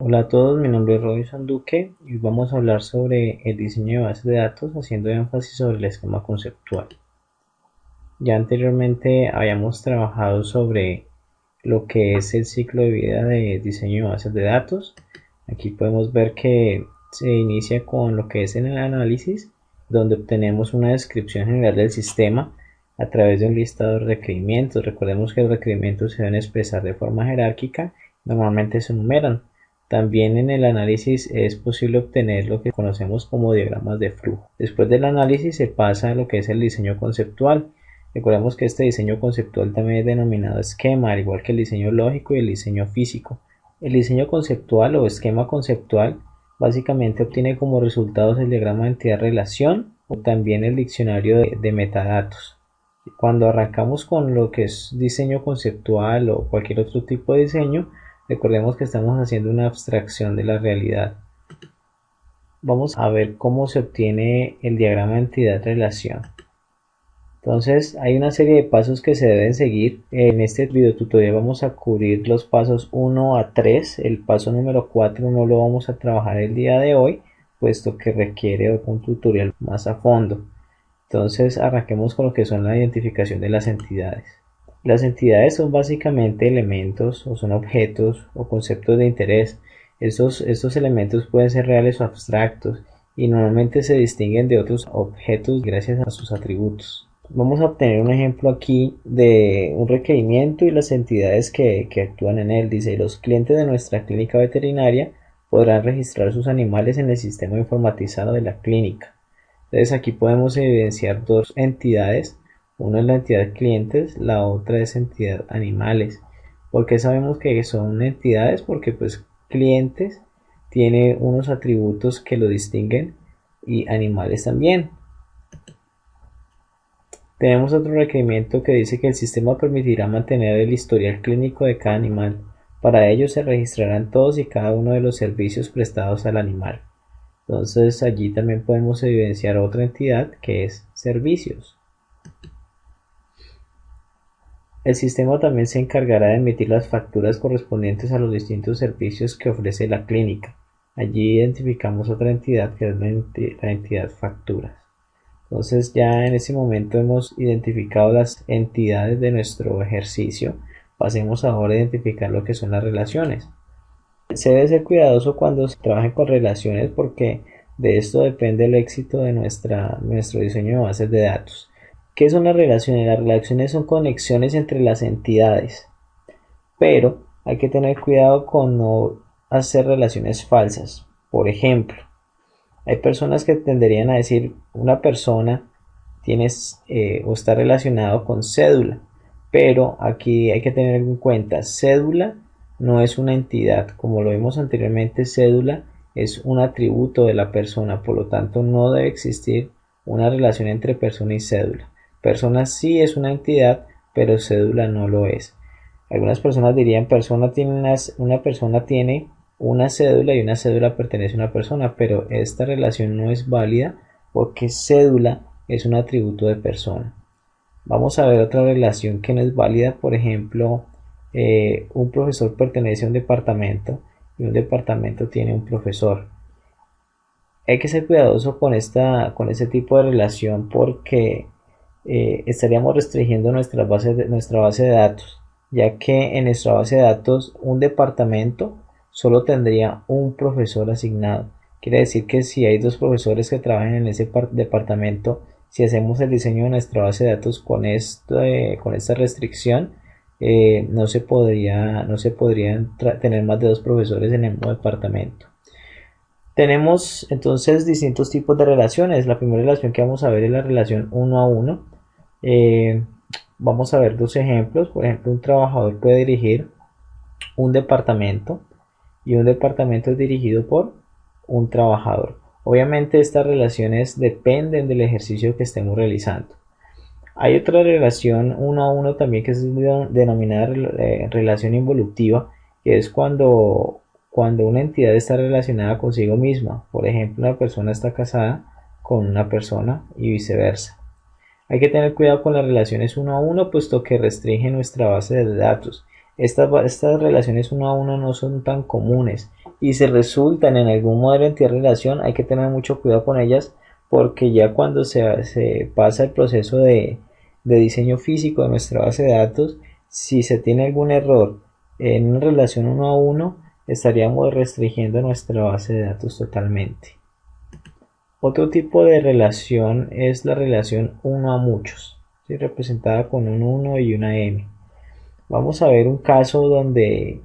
Hola a todos, mi nombre es Robinson Duque y vamos a hablar sobre el diseño de bases de datos haciendo énfasis sobre el esquema conceptual. Ya anteriormente habíamos trabajado sobre lo que es el ciclo de vida de diseño de bases de datos. Aquí podemos ver que se inicia con lo que es en el análisis, donde obtenemos una descripción general del sistema a través de un listado de requerimientos. Recordemos que los requerimientos se deben expresar de forma jerárquica, normalmente se enumeran. También en el análisis es posible obtener lo que conocemos como diagramas de flujo. Después del análisis se pasa a lo que es el diseño conceptual. Recordemos que este diseño conceptual también es denominado esquema, al igual que el diseño lógico y el diseño físico. El diseño conceptual o esquema conceptual básicamente obtiene como resultados el diagrama de entidad-relación o también el diccionario de metadatos. Cuando arrancamos con lo que es diseño conceptual o cualquier otro tipo de diseño, recordemos que estamos haciendo una abstracción de la realidad. Vamos a ver cómo se obtiene el diagrama de entidad-relación. Entonces hay una serie de pasos que se deben seguir. En este video tutorial vamos a cubrir los pasos 1 a 3. El paso número 4 no lo vamos a trabajar el día de hoy, puesto que requiere un tutorial más a fondo. Entonces arranquemos con lo que son la identificación de las entidades. Las entidades son básicamente elementos o son objetos o conceptos de interés. Estos elementos pueden ser reales o abstractos y normalmente se distinguen de otros objetos gracias a sus atributos. Vamos a obtener un ejemplo aquí de un requerimiento y las entidades que actúan en él. Dice: los clientes de nuestra clínica veterinaria podrán registrar sus animales en el sistema informatizado de la clínica. Entonces aquí podemos evidenciar dos entidades. Una es la entidad clientes, la otra es entidad animales. ¿Por qué sabemos que son entidades? Porque pues clientes tiene unos atributos que lo distinguen y animales también. Tenemos otro requerimiento que dice que el sistema permitirá mantener el historial clínico de cada animal. Para ello se registrarán todos y cada uno de los servicios prestados al animal. Entonces allí también podemos evidenciar otra entidad que es servicios. El sistema también se encargará de emitir las facturas correspondientes a los distintos servicios que ofrece la clínica. Allí identificamos otra entidad que es la entidad facturas. Entonces ya en este momento hemos identificado las entidades de nuestro ejercicio. Pasemos ahora a identificar lo que son las relaciones. Se debe ser cuidadoso cuando se trabaje con relaciones porque de esto depende el éxito de nuestro diseño de bases de datos. ¿Qué son las relaciones? Las relaciones son conexiones entre las entidades, pero hay que tener cuidado con no hacer relaciones falsas. Por ejemplo, hay personas que tenderían a decir una persona tiene o está relacionado con cédula, pero aquí hay que tener en cuenta, cédula no es una entidad, como lo vimos anteriormente, cédula es un atributo de la persona, por lo tanto no debe existir una relación entre persona y cédula. Persona sí es una entidad, pero cédula no lo es. Algunas personas dirían una persona tiene una cédula y una cédula pertenece a una persona, pero esta relación no es válida porque cédula es un atributo de persona. Vamos a ver otra relación que no es válida. Por ejemplo, un profesor pertenece a un departamento y un departamento tiene un profesor. Hay que ser cuidadoso con este tipo de relación porque estaríamos restringiendo nuestra base de datos, ya que en nuestra base de datos un departamento solo tendría un profesor asignado. Quiere decir que si hay dos profesores que trabajan en ese departamento, si hacemos el diseño de nuestra base de datos con esta restricción, no se podrían tener más de dos profesores en el mismo departamento. Tenemos entonces distintos tipos de relaciones. La primera relación que vamos a ver es la relación uno a uno. Vamos a ver dos ejemplos. Por ejemplo, un trabajador puede dirigir un departamento y un departamento es dirigido por un trabajador. Obviamente estas relaciones dependen del ejercicio que estemos realizando. Hay otra relación uno a uno también que es denominada relación involutiva, que es cuando una entidad está relacionada consigo misma. Por ejemplo, una persona está casada con una persona y viceversa. Hay que tener cuidado con las relaciones uno a uno, puesto que restringen nuestra base de datos. Estas relaciones uno a uno no son tan comunes y se resultan en algún modelo de entidad-relación, hay que tener mucho cuidado con ellas, porque ya cuando se pasa el proceso de diseño físico de nuestra base de datos, si se tiene algún error en una relación uno a uno, estaríamos restringiendo nuestra base de datos totalmente. Otro tipo de relación es la relación uno a muchos, ¿sí? Representada con un 1 y una m. Vamos a ver un caso donde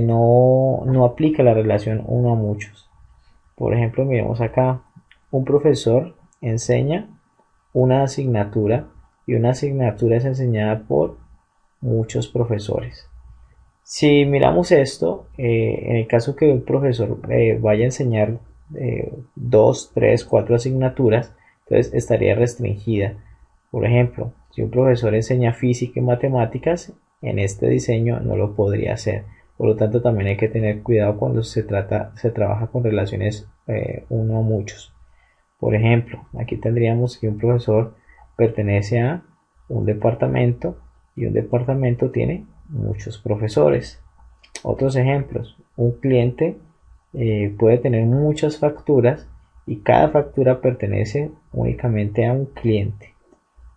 no aplica la relación uno a muchos. Por ejemplo, miremos acá, un profesor enseña una asignatura y una asignatura es enseñada por muchos profesores. Si miramos esto, en el caso que un profesor vaya a enseñar 2, 3, 4 asignaturas, entonces estaría restringida. Por ejemplo, si un profesor enseña física y matemáticas, en este diseño no lo podría hacer. Por lo tanto, también hay que tener cuidado cuando se trabaja con relaciones uno a muchos. Por ejemplo, aquí tendríamos que un profesor pertenece a un departamento y un departamento tiene muchos profesores. Otros ejemplos, un cliente puede tener muchas facturas y cada factura pertenece únicamente a un cliente.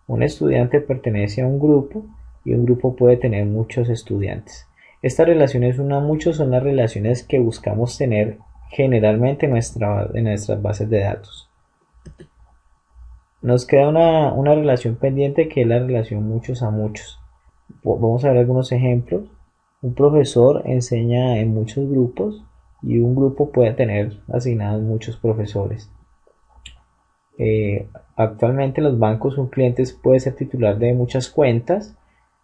Un estudiante pertenece a un grupo y un grupo puede tener muchos estudiantes. Estas relaciones uno a muchos son las relaciones que buscamos tener generalmente en nuestras bases de datos. Nos queda una relación pendiente, que es la relación muchos a muchos. Vamos a ver algunos ejemplos. Un profesor enseña en muchos grupos y un grupo puede tener asignados muchos profesores. Actualmente en los bancos un cliente puede ser titular de muchas cuentas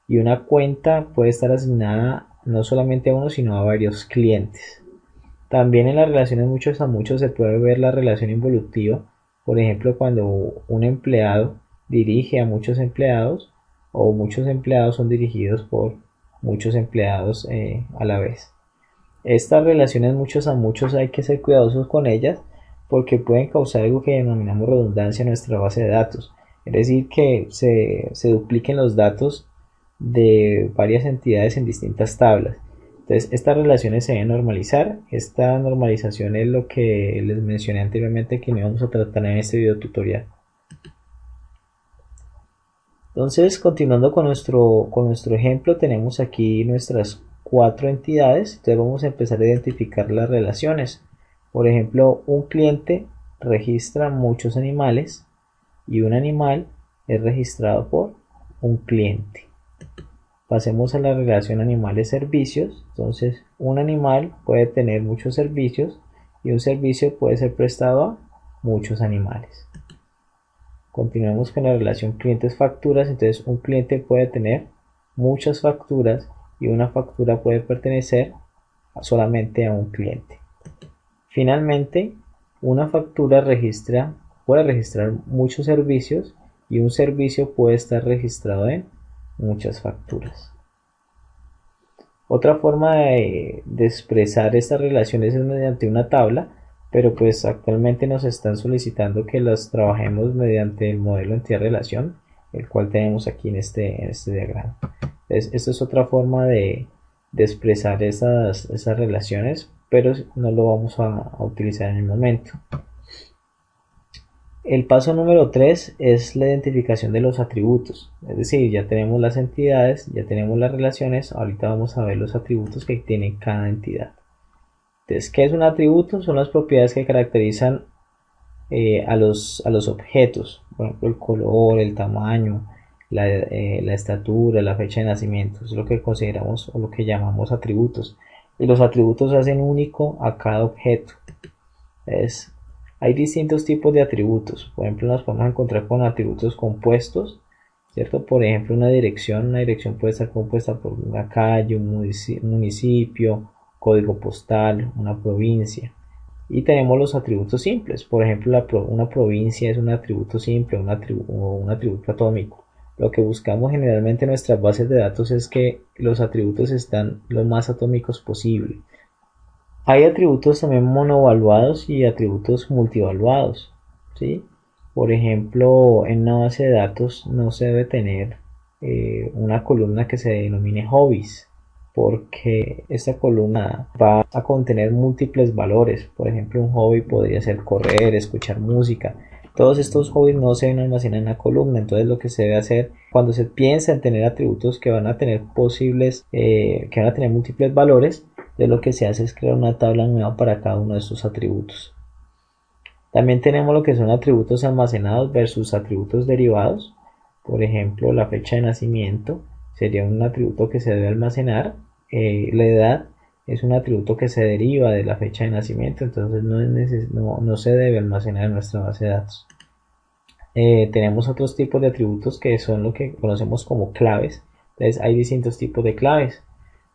y una cuenta puede estar asignada no solamente a uno sino a varios clientes. También en las relaciones muchos a muchos se puede ver la relación involutiva, por ejemplo cuando un empleado dirige a muchos empleados o muchos empleados son dirigidos por muchos empleados a la vez. Estas relaciones muchos a muchos hay que ser cuidadosos con ellas porque pueden causar algo que denominamos redundancia en nuestra base de datos, es decir, que se dupliquen los datos de varias entidades en distintas tablas. Entonces estas relaciones se deben normalizar. Esta normalización es lo que les mencioné anteriormente que no vamos a tratar en este video tutorial. Entonces, continuando con nuestro ejemplo, tenemos aquí nuestras 4 entidades. Entonces vamos a empezar a identificar las relaciones. Por ejemplo, un cliente registra muchos animales y un animal es registrado por un cliente. Pasemos a la relación animales-servicios. Entonces, un animal puede tener muchos servicios y un servicio puede ser prestado a muchos animales. Continuemos con la relación clientes-facturas. Entonces, un cliente puede tener muchas facturas y una factura puede pertenecer solamente a un cliente. Finalmente, una factura puede registrar muchos servicios y un servicio puede estar registrado en muchas facturas. Otra forma de expresar estas relaciones es mediante una tabla, pero pues actualmente nos están solicitando que las trabajemos mediante el modelo entidad-relación, el cual tenemos aquí en este diagrama. Esta es otra forma de expresar esas relaciones, pero no lo vamos a utilizar en el momento. El paso número 3 es la identificación de los atributos, es decir, ya tenemos las entidades, ya tenemos las relaciones, ahorita vamos a ver los atributos que tiene cada entidad. Entonces, ¿qué es un atributo? Son las propiedades que caracterizan a los objetos, por ejemplo el color, el tamaño, la estatura, la fecha de nacimiento, es lo que consideramos o lo que llamamos atributos, y los atributos hacen único a cada objeto. Hay distintos tipos de atributos. Por ejemplo, nos podemos encontrar con atributos compuestos, ¿cierto? Por ejemplo, una dirección puede estar compuesta por una calle, un municipio, código postal, una provincia. Y tenemos los atributos simples. Por ejemplo, una provincia es un atributo simple o un atributo atómico. Lo que buscamos generalmente en nuestras bases de datos es que los atributos están lo más atómicos posible. Hay atributos también monovaluados y atributos multivaluados, ¿sí? Por ejemplo, en una base de datos no se debe tener una columna que se denomine hobbies, porque esta columna va a contener múltiples valores. Por ejemplo, un hobby podría ser correr, escuchar música. Todos estos hobbies no se deben almacenar en la columna, entonces lo que se debe hacer cuando se piensa en tener atributos que van a tener que van a tener múltiples valores, de lo que se hace es crear una tabla nueva para cada uno de estos atributos. También tenemos lo que son atributos almacenados versus atributos derivados. Por ejemplo, la fecha de nacimiento sería un atributo que se debe almacenar. La edad es un atributo que se deriva de la fecha de nacimiento, entonces no se debe almacenar en nuestra base de datos. Tenemos otros tipos de atributos que son lo que conocemos como claves. Entonces hay distintos tipos de claves,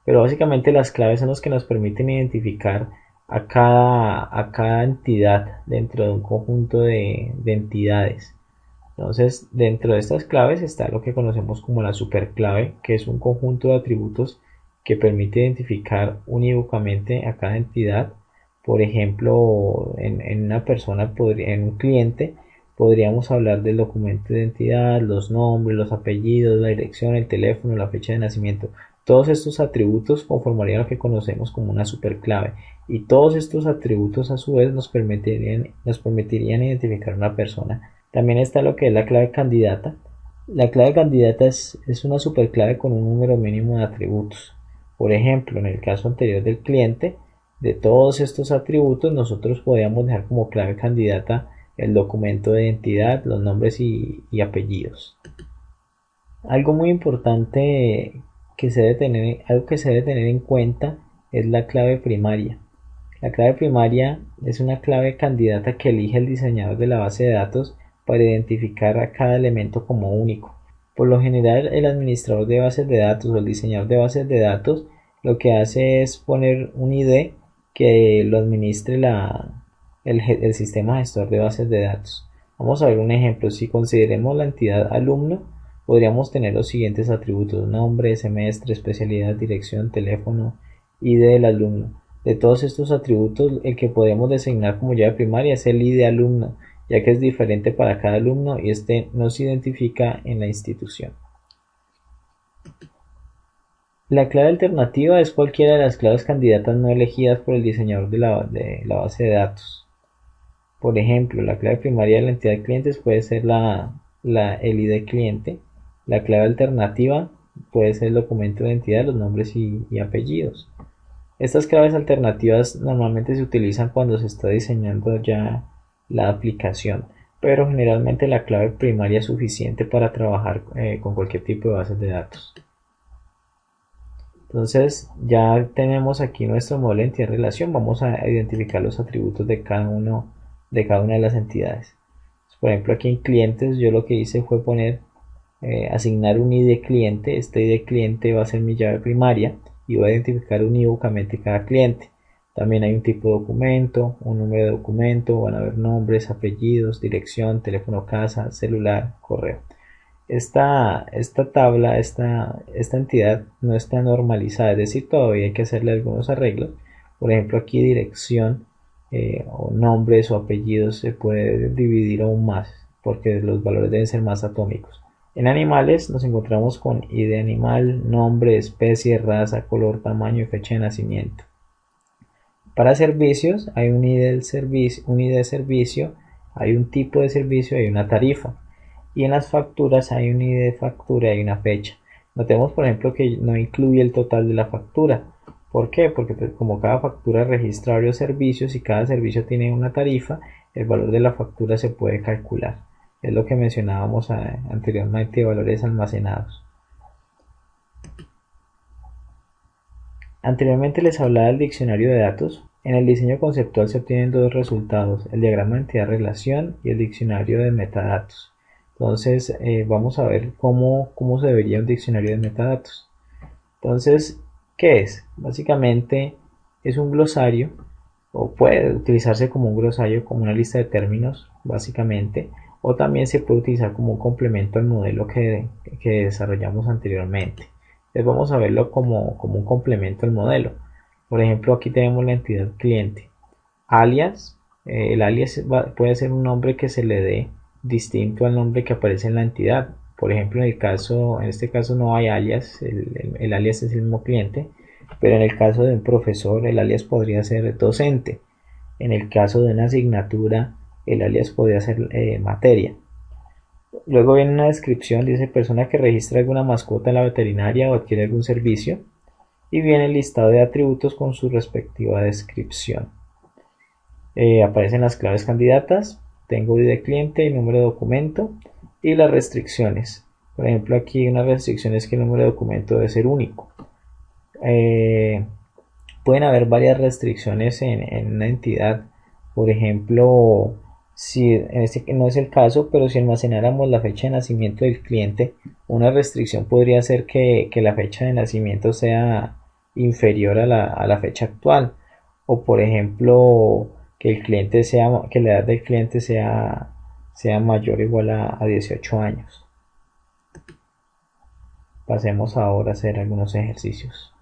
pero básicamente las claves son los que nos permiten identificar a cada entidad dentro de un conjunto de entidades. Entonces, dentro de estas claves está lo que conocemos como la superclave, que es un conjunto de atributos que permite identificar unívocamente a cada entidad. Por ejemplo, en una persona, en un cliente, podríamos hablar del documento de identidad, los nombres, los apellidos, la dirección, el teléfono, la fecha de nacimiento. Todos estos atributos conformarían lo que conocemos como una superclave, y todos estos atributos a su vez nos permitirían identificar una persona. También está lo que es la clave candidata. La clave candidata es una superclave con un número mínimo de atributos. Por ejemplo, en el caso anterior del cliente, de todos estos atributos nosotros podíamos dejar como clave candidata el documento de identidad, los nombres y apellidos. Algo muy importante algo que se debe tener en cuenta es la clave primaria. La clave primaria es una clave candidata que elige el diseñador de la base de datos para identificar a cada elemento como único. Por lo general, el administrador de bases de datos o el diseñador de bases de datos lo que hace es poner un ID que lo administre el sistema gestor de bases de datos. Vamos a ver un ejemplo. Si consideremos la entidad alumno, podríamos tener los siguientes atributos: nombre, semestre, especialidad, dirección, teléfono, ID del alumno. De todos estos atributos, el que podemos designar como llave primaria es el ID alumno, ya que es diferente para cada alumno y este no se identifica en la institución. La clave alternativa es cualquiera de las claves candidatas no elegidas por el diseñador de la base de datos. Por ejemplo, la clave primaria de la entidad de clientes puede ser el ID cliente. La clave alternativa puede ser el documento de identidad, los nombres y apellidos. Estas claves alternativas normalmente se utilizan cuando se está diseñando ya la aplicación, pero generalmente la clave primaria es suficiente para trabajar con cualquier tipo de bases de datos. Entonces ya tenemos aquí nuestro modelo de entidad relación. Vamos a identificar los atributos de cada una de las entidades. Por ejemplo, aquí en clientes yo lo que hice fue asignar un ID cliente. Este ID cliente va a ser mi llave primaria y voy a identificar unívocamente cada cliente. También hay un tipo de documento, un número de documento, van a haber nombres, apellidos, dirección, teléfono casa, celular, correo. Esta entidad no está normalizada, es decir, todavía hay que hacerle algunos arreglos. Por ejemplo, aquí dirección o nombres o apellidos se puede dividir aún más porque los valores deben ser más atómicos. En animales nos encontramos con ID animal, nombre, especie, raza, color, tamaño y fecha de nacimiento. Para servicios hay un ID de servicio, hay un tipo de servicio, hay una tarifa. Y en las facturas hay un ID de factura y una fecha. Notemos, por ejemplo, que no incluye el total de la factura. ¿Por qué? Porque como cada factura registra varios servicios y cada servicio tiene una tarifa, el valor de la factura se puede calcular. Es lo que mencionábamos anteriormente de valores almacenados. Anteriormente les hablaba del diccionario de datos. En el diseño conceptual se obtienen dos resultados: el diagrama de entidad-relación y el diccionario de metadatos. Entonces vamos a ver cómo se vería un diccionario de metadatos. Entonces, ¿qué es? Básicamente es un glosario, o puede utilizarse como un glosario, como una lista de términos, básicamente, o también se puede utilizar como un complemento al modelo que desarrollamos anteriormente. Entonces vamos a verlo como un complemento al modelo. Por ejemplo, aquí tenemos la entidad cliente. Alias, el alias puede ser un nombre que se le dé distinto al nombre que aparece en la entidad. Por ejemplo, en este caso no hay alias, el alias es el mismo cliente, pero en el caso de un profesor el alias podría ser docente. En el caso de una asignatura el alias podría ser materia. Luego viene una descripción, dice persona que registra alguna mascota en la veterinaria o adquiere algún servicio. Y viene el listado de atributos con su respectiva descripción. Aparecen las claves candidatas, tengo ID de cliente y número de documento y las restricciones. Por ejemplo, aquí una restricción es que el número de documento debe ser único. Pueden haber varias restricciones en una entidad. Por ejemplo, si en este no es el caso, pero si almacenáramos la fecha de nacimiento del cliente, una restricción podría ser que la fecha de nacimiento sea inferior a la fecha actual, o por ejemplo que que la edad del cliente sea mayor o igual a 18 años. Pasemos ahora a hacer algunos ejercicios.